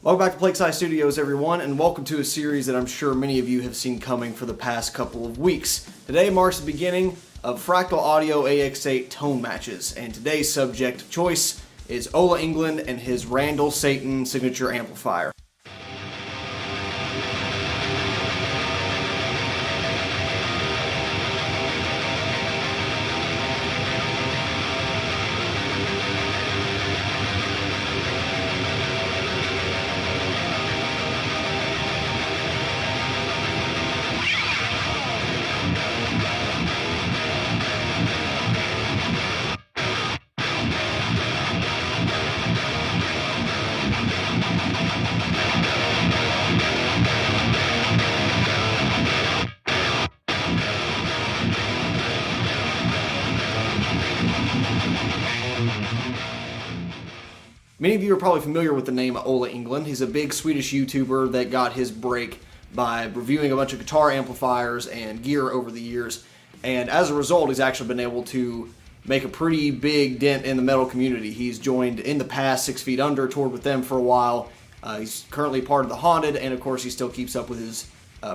Welcome back to Plague Scythe Studios, everyone, and welcome to a series that I'm sure many of you have seen coming for the past couple of weeks. Today marks the beginning of Fractal Audio AX8 tone matches, and today's subject of choice is Ola Englund and his Randall Satan signature amplifier. Many of you are probably familiar with the name Ola Englund. He's a big Swedish YouTuber that got his break by reviewing a bunch of guitar amplifiers and gear over the years. And as a result, he's actually been able to make a pretty big dent in the metal community. He's joined in the past 6 Feet Under, toured with them for a while. He's currently part of the Haunted, and of course he still keeps up with his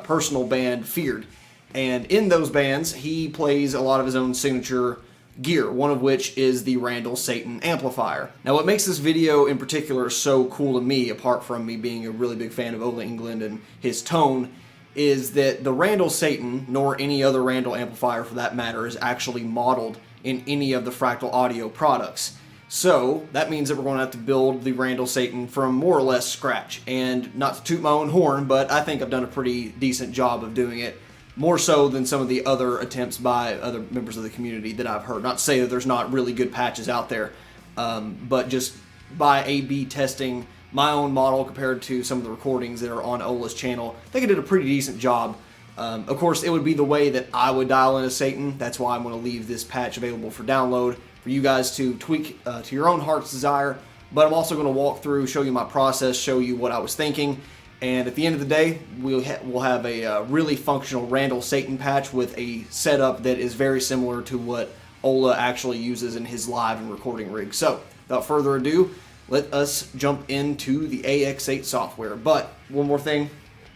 personal band, Feared. And in those bands, he plays a lot of his own signature gear, one of which is the Randall Satan amplifier. Now what makes this video in particular so cool to me, apart from me being a really big fan of Ola Englund and his tone, is that the Randall Satan, nor any other Randall amplifier for that matter, is actually modeled in any of the Fractal Audio products. So that means that we're going to have to build the Randall Satan from more or less scratch. And not to toot my own horn, but I think I've done a pretty decent job of doing it. More so than some of the other attempts by other members of the community that I've heard. Not to say that there's not really good patches out there, but just by A/B testing my own model compared to some of the recordings that are on Ola's channel, I think I did a pretty decent job. Of course, it would be the way that I would dial in a Satan. That's why I'm going to leave this patch available for download for you guys to tweak to your own heart's desire. But I'm also going to walk through, show you my process, show you what I was thinking. And at the end of the day, we'll have a really functional Randall Satan patch with a setup that is very similar to what Ola actually uses in his live and recording rig. So, without further ado, let us jump into the AX8 software. But, one more thing,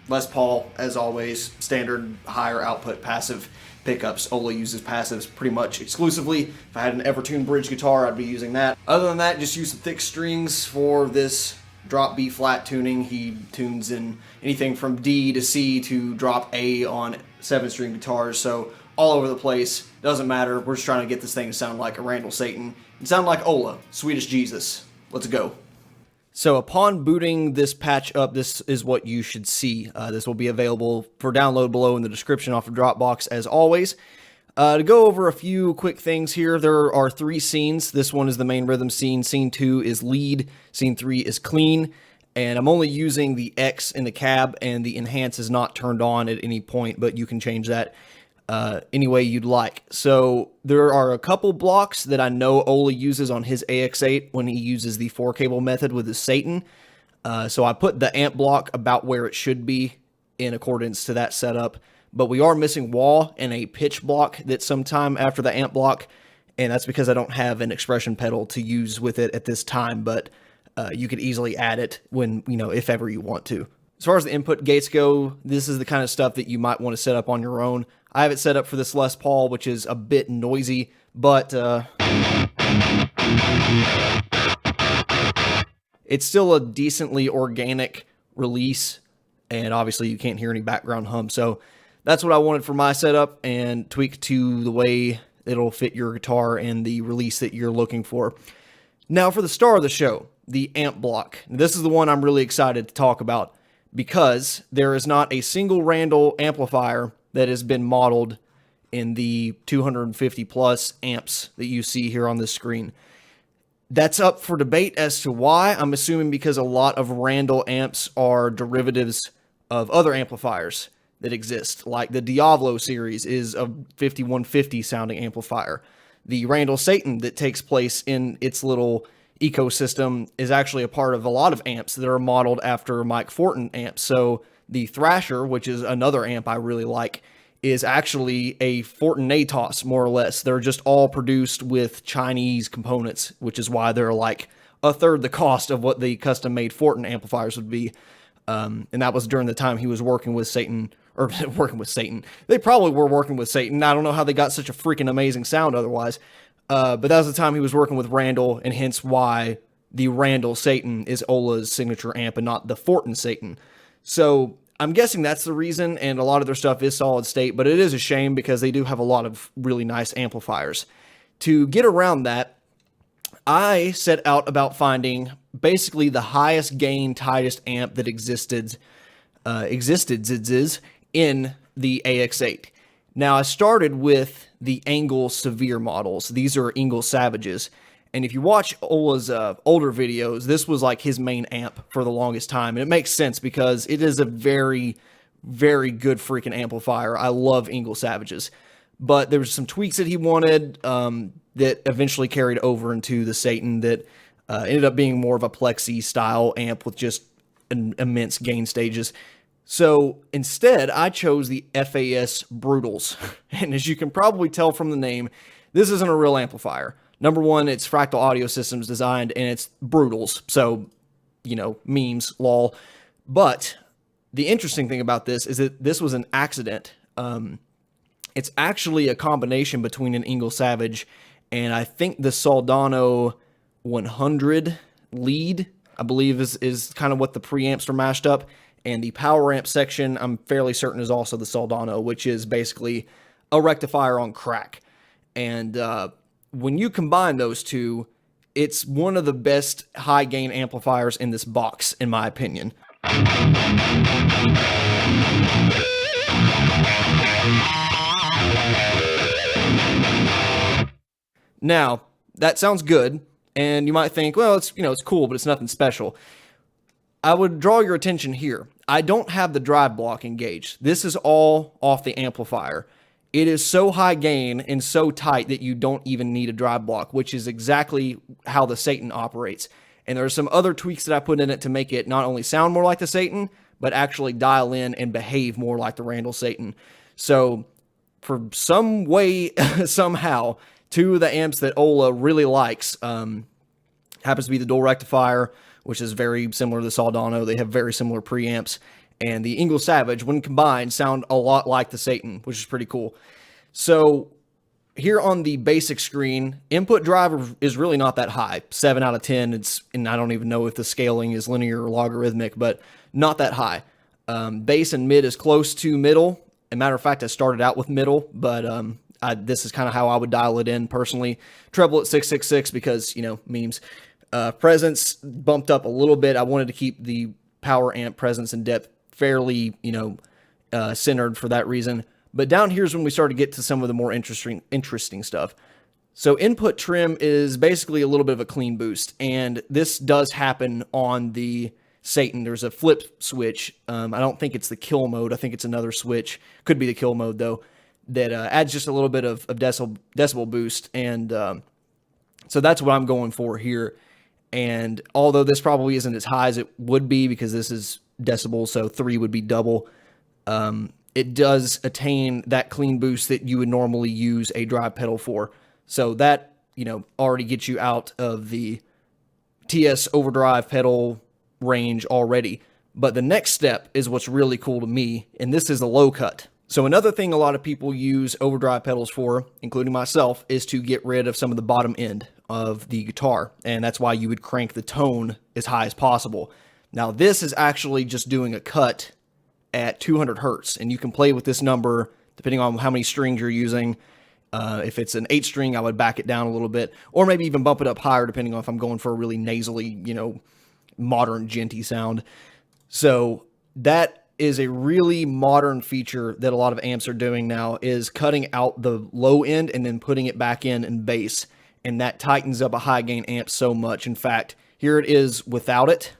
Les Paul, as always, standard higher output passive pickups. Ola uses passives pretty much exclusively. If I had an Evertune bridge guitar, I'd be using that. Other than that, just use some thick strings for this drop B flat tuning. He tunes in anything from D to C to drop A on 7-string guitars, so all over the place. Doesn't matter. We're just trying to get this thing to sound like a Randall Satan and sound like Ola, Swedish Jesus. Let's go. So upon booting this patch up, this is what you should see. This will be available for download below in the description off of Dropbox as always. To go over a few quick things here, there are 3 scenes. This one is the main rhythm scene. Scene 2 is lead. Scene 3 is clean. And I'm only using the X in the cab, and the enhance is not turned on at any point, but you can change that any way you'd like. So there are a couple blocks that I know Ola uses on his AX8 when he uses the 4-cable method with his Satan. So I put the amp block about where it should be in accordance to that setup. But we are missing wah and a pitch block that's sometime after the amp block, and that's because I don't have an expression pedal to use with it at this time, but you could easily add it when, if ever you want to. As far as the input gates go, this is the kind of stuff that you might want to set up on your own. I have it set up for this Les Paul, which is a bit noisy, but it's still a decently organic release, and obviously you can't hear any background hum, so that's what I wanted for my setup, and tweak to the way it'll fit your guitar and the release that you're looking for. Now for the star of the show, the amp block. This is the one I'm really excited to talk about because there is not a single Randall amplifier that has been modeled in the 250 plus amps that you see here on this screen. That's up for debate as to why. I'm assuming because a lot of Randall amps are derivatives of other amplifiers that exist, like the Diablo series is a 5150 sounding amplifier. The Randall Satan that takes place in its little ecosystem is actually a part of a lot of amps that are modeled after Mike Fortin amps. So the Thrasher, which is another amp I really like, is actually a Fortin ATOS, more or less. They're just all produced with Chinese components, which is why they're like a third the cost of what the custom-made Fortin amplifiers would be. And that was during the time he was working with Satan, or working with Satan. They probably were working with Satan. I don't know how they got such a freaking amazing sound otherwise. But that was the time he was working with Randall, and hence why the Randall Satan is Ola's signature amp and not the Fortin Satan. So I'm guessing that's the reason, and a lot of their stuff is solid state, but it is a shame because they do have a lot of really nice amplifiers. To get around that, I set out about finding basically the highest gain, tightest amp that existed in the AX8. Now, I started with the Angle Severe models. These are Engel Savages. And if you watch Ola's older videos, this was like his main amp for the longest time. And it makes sense because it is a very, very good freaking amplifier. I love Engel Savages. But there was some tweaks that he wanted that eventually carried over into the Satan that ended up being more of a plexi style amp with just immense gain stages. So instead, I chose the FAS Brutals. And as you can probably tell from the name, this isn't a real amplifier. Number one, it's Fractal Audio Systems designed, and it's Brutals. So, you know, memes, lol. But the interesting thing about this is that this was an accident. It's actually a combination between an Engel Savage and I think the Soldano 100 lead, I believe is kind of what the preamps are mashed up. And the power amp section, I'm fairly certain, is also the Soldano, which is basically a rectifier on crack. And when you combine those two, it's one of the best high gain amplifiers in this box, in my opinion. Now, that sounds good, and you might think, well, it's cool, but it's nothing special. I would draw your attention here. I don't have the drive block engaged. This is all off the amplifier. It is so high gain and so tight that you don't even need a drive block, which is exactly how the Satan operates. And there are some other tweaks that I put in it to make it not only sound more like the Satan, but actually dial in and behave more like the Randall Satan. So for some way, somehow, two of the amps that Ola really likes happens to be the dual rectifier, which is very similar to the Soldano. They have very similar preamps. And the Engel Savage, when combined, sound a lot like the Satan, which is pretty cool. So here on the basic screen, input drive is really not that high. 7 out of 10. And I don't even know if the scaling is linear or logarithmic, but not that high. Bass and mid is close to middle. As a matter of fact, I started out with middle, but this is kind of how I would dial it in personally. Treble at 666 because, memes. Presence bumped up a little bit. I wanted to keep the power amp presence and depth fairly, centered for that reason. But down here's when we start to get to some of the more interesting stuff. So input trim is basically a little bit of a clean boost, and this does happen on the Satan. There's a flip switch. I don't think it's the kill mode. I think it's another switch. Could be the kill mode though. That adds just a little bit of decibel boost, and so that's what I'm going for here. And although this probably isn't as high as it would be because this is decibels, so 3 would be double, it does attain that clean boost that you would normally use a drive pedal for. So that, already gets you out of the TS overdrive pedal range already. But the next step is what's really cool to me, and this is the low cut. So another thing a lot of people use overdrive pedals for, including myself, is to get rid of some of the bottom end of the guitar. And that's why you would crank the tone as high as possible. Now this is actually just doing a cut at 200 hertz. And you can play with this number depending on how many strings you're using. If it's an 8 string, I would back it down a little bit. Or maybe even bump it up higher depending on if I'm going for a really nasally, modern djenty sound. So that is a really modern feature that a lot of amps are doing now, is cutting out the low end and then putting it back in bass. And that tightens up a high gain amp so much. In fact, here it is without it.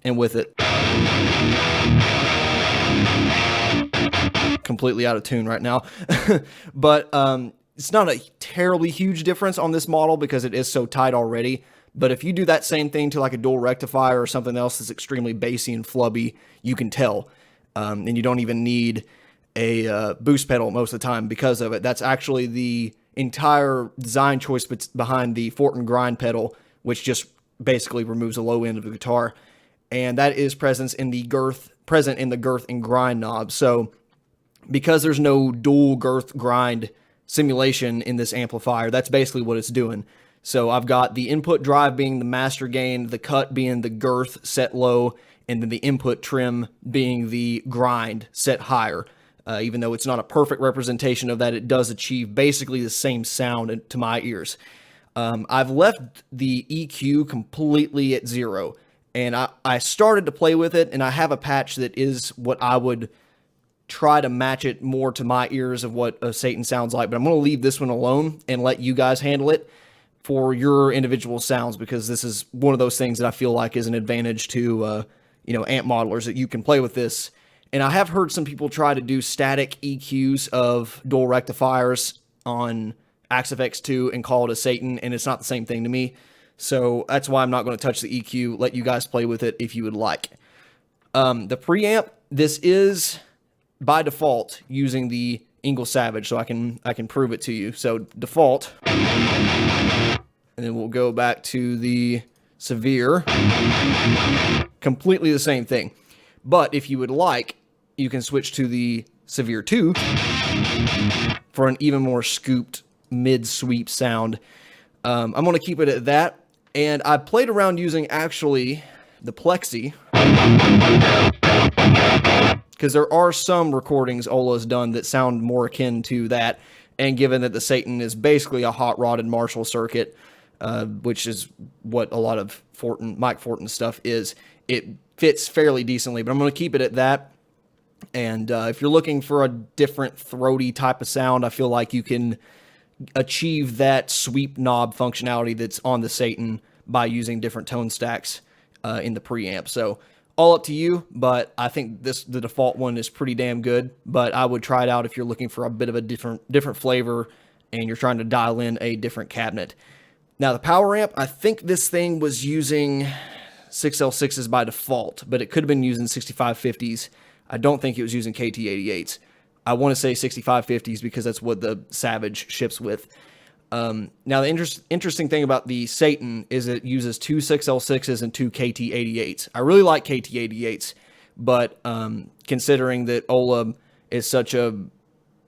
And with it. Completely out of tune right now. But it's not a terribly huge difference on this model because it is so tight already. But if you do that same thing to like a dual rectifier or something else that's extremely bassy and flubby, you can tell. And you don't even need a boost pedal most of the time because of it. That's actually the entire design choice behind the Fort and Grind pedal, which just basically removes the low end of the guitar. And that is present in the girth and grind knob. So because there's no dual girth grind simulation in this amplifier, that's basically what it's doing. So I've got the input drive being the master gain, the cut being the girth set low, and then the input trim being the grind set higher. Even though it's not a perfect representation of that, it does achieve basically the same sound to my ears. I've left the EQ completely at 0, and I started to play with it, and I have a patch that is what I would try to match it more to my ears of what a Satan sounds like, but I'm going to leave this one alone and let you guys handle it for your individual sounds, because this is one of those things that I feel like is an advantage to amp modelers, that you can play with this. And I have heard some people try to do static EQs of dual rectifiers on AX8 and call it a Satan, and it's not the same thing to me. So that's why I'm not going to touch the EQ. Let you guys play with it if you would like. The preamp, this is by default using the Engl Savage, so I can prove it to you. So default, and then we'll go back to the Severe. Completely the same thing. But if you would like, you can switch to the Severe 2 for an even more scooped mid-sweep sound. I'm going to keep it at that. And I played around using actually the Plexi, because there are some recordings Ola's done that sound more akin to that. And given that the Satan is basically a hot rodded Marshall circuit, which is what a lot of Mike Fortin stuff is, it fits fairly decently, but I'm going to keep it at that. And if you're looking for a different throaty type of sound, I feel like you can achieve that sweep knob functionality that's on the Satan by using different tone stacks in the preamp. So all up to you, but I think the default one is pretty damn good, but I would try it out if you're looking for a bit of a different flavor and you're trying to dial in a different cabinet. Now the power amp, I think this thing was using 6L6s by default, but it could have been using 6550s. I don't think it was using KT88s. I want to say 6550s because that's what the Savage ships with. Now, the interesting thing about the Satan is it uses 2 6L6s and 2 KT88s. I really like KT88s, but considering that Ola is such a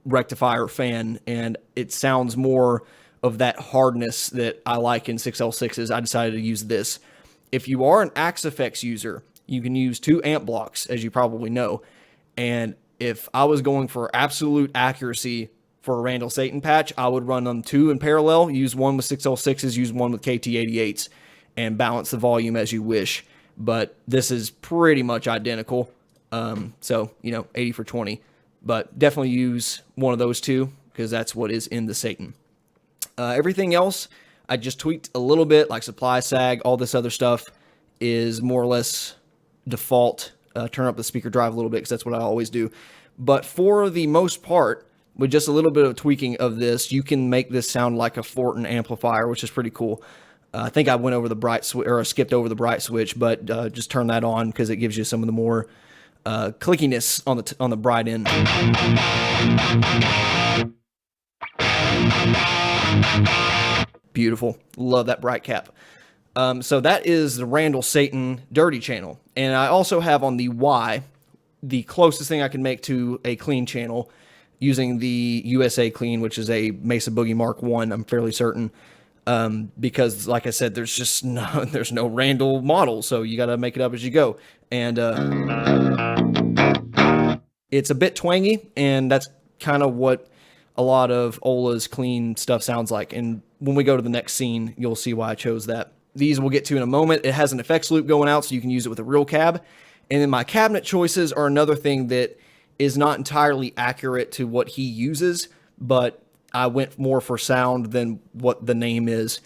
rectifier fan and it sounds more of that hardness that I like in 6L6s, I decided to use this. If you are an AX8 user, you can use 2 amp blocks, as you probably know. And if I was going for absolute accuracy for a Randall Satan patch, I would run them 2 in parallel, use one with 6L6s, use one with KT88s, and balance the volume as you wish. But this is pretty much identical. So, 80 for 20. But definitely use one of those 2, because that's what is in the Satan. Everything else, I just tweaked a little bit, like supply sag, all this other stuff is more or less default. Turn up the speaker drive a little bit because that's what I always do. But for the most part, with just a little bit of tweaking of this, you can make this sound like a Fortin amplifier, which is pretty cool. I think I went over the bright switch, or I skipped over the bright switch, but just turn that on because it gives you some of the more clickiness on the bright end. Beautiful. Love that bright cap. So that is the Randall Satan Dirty channel. And I also have on the Y, the closest thing I can make to a clean channel using the USA Clean, which is a Mesa Boogie Mark 1, I'm fairly certain. Because, like I said, there's no Randall model, so you got to make it up as you go. And it's a bit twangy, and that's kind of what a lot of Ola's clean stuff sounds like. And when we go to the next scene, you'll see why I chose that. These we'll get to in a moment. It has an effects loop going out, so you can use it with a real cab. And then my cabinet choices are another thing that is not entirely accurate to what he uses, but I went more for sound than what the name is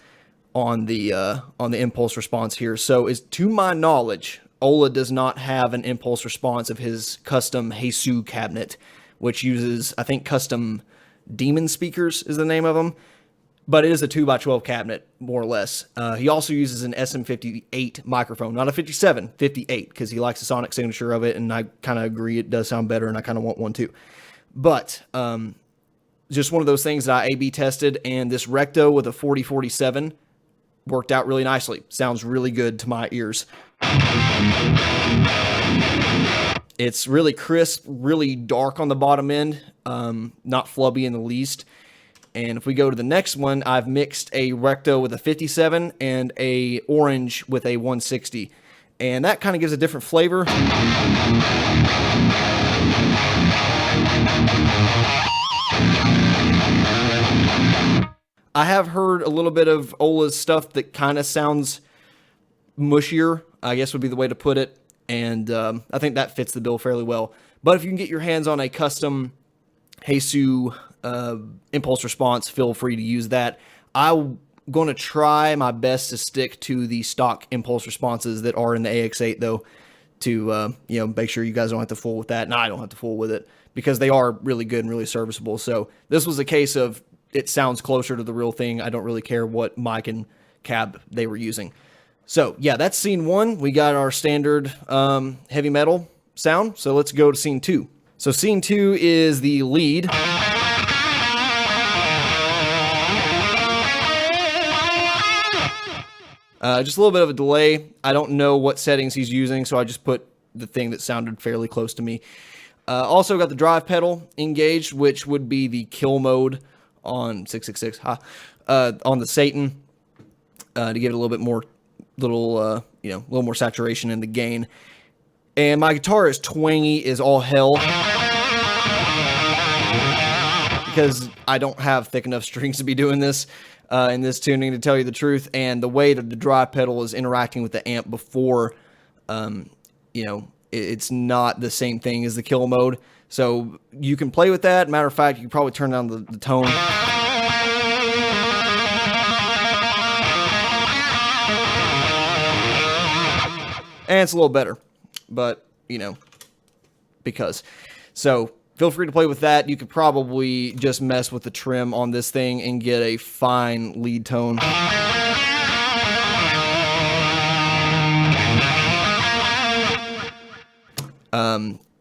on the impulse response here. So, to my knowledge, Ola does not have an impulse response of his custom Jesus cabinet, which uses, I think, custom Demon speakers is the name of them. But it is a 2x12 cabinet, more or less. He also uses an SM58 microphone, not a 57, 58, because he likes the sonic signature of it, and I kind of agree it does sound better, and I kind of want one too. But just one of those things that I A/B tested, and this Recto with a 4047 worked out really nicely. Sounds really good to my ears. It's really crisp, really dark on the bottom end, not flubby in the least. And if we go to the next one, I've mixed a Recto with a 57 and a orange with a 160. And that kind of gives a different flavor. I have heard a little bit of Ola's stuff that kind of sounds mushier, I guess would be the way to put it. And I think that fits the bill fairly well. But if you can get your hands on a custom Heisu impulse response, feel free to use that. I'm going to try my best to stick to the stock impulse responses that are in the AX8, though, to make sure you guys don't have to fool with that. And I don't have to fool with it, because they are really good and really serviceable. So this was a case of it sounds closer to the real thing. I don't really care what mic and cab they were using. So yeah, that's scene 1. We got our standard heavy metal sound. So let's go to scene 2. So scene 2 is the lead. Just a little bit of a delay. I don't know what settings he's using, so I just put the thing that sounded fairly close to me. Also got the drive pedal engaged, which would be the kill mode on 666 on the Satan, to give it a little bit more, a little more saturation in the gain. And my guitar is twangy as all hell, because I don't have thick enough strings to be doing this in this tuning, to tell you the truth. And the way that the drive pedal is interacting with the amp before, it's not the same thing as the kill mode. So you can play with that. Matter of fact, you can probably turn down the tone. And it's a little better, but, because. So feel free to play with that. You could probably just mess with the trim on this thing and get a fine lead tone.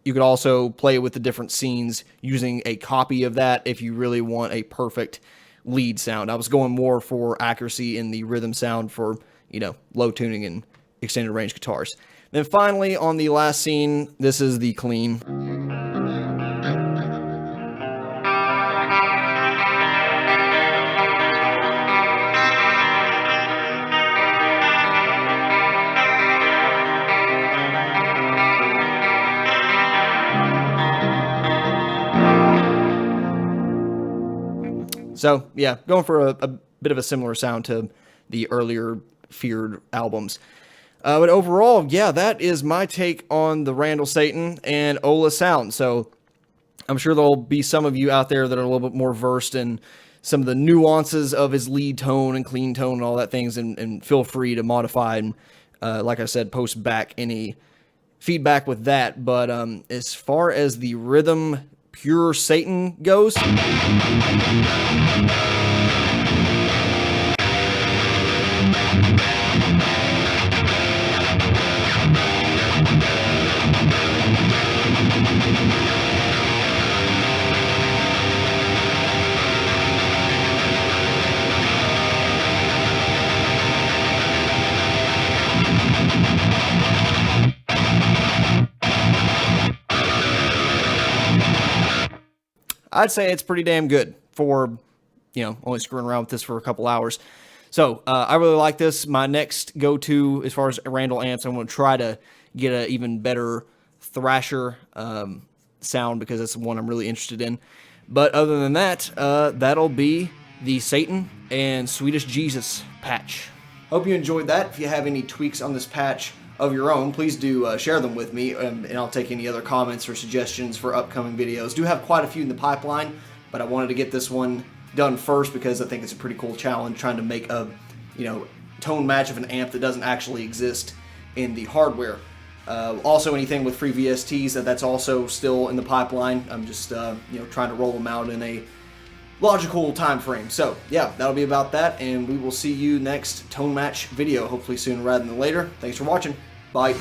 You could also play with the different scenes using a copy of that if you really want a perfect lead sound. I was going more for accuracy in the rhythm sound for, low tuning and extended range guitars. Then finally, on the last scene, this is the clean. So, yeah, going for a bit of a similar sound to the earlier Feared albums. But overall, yeah, that is my take on the Randall Satan and Ola sound. So, I'm sure there'll be some of you out there that are a little bit more versed in some of the nuances of his lead tone and clean tone and all that things, and feel free to modify and, like I said, post back any feedback with that. But as far as the rhythm pure Satan goes, I'd say it's pretty damn good for, only screwing around with this for a couple hours. So, I really like this. My next go-to, as far as Randall amps, I'm going to try to get an even better Thrasher sound, because that's the one I'm really interested in. But other than that, that'll be the Satan and Swedish Jesus patch. Hope you enjoyed that. If you have any tweaks on this patch of your own, please do share them with me, and I'll take any other comments or suggestions for upcoming videos. Do have quite a few in the pipeline, but I wanted to get this one done first because I think it's a pretty cool challenge, trying to make a tone match of an amp that doesn't actually exist in the hardware. Also, anything with free VSTs, that's also still in the pipeline. I'm just trying to roll them out in a logical time frame. So yeah, that'll be about that, and we will see you next tone match video, hopefully sooner rather than later. Thanks for watching. Bye.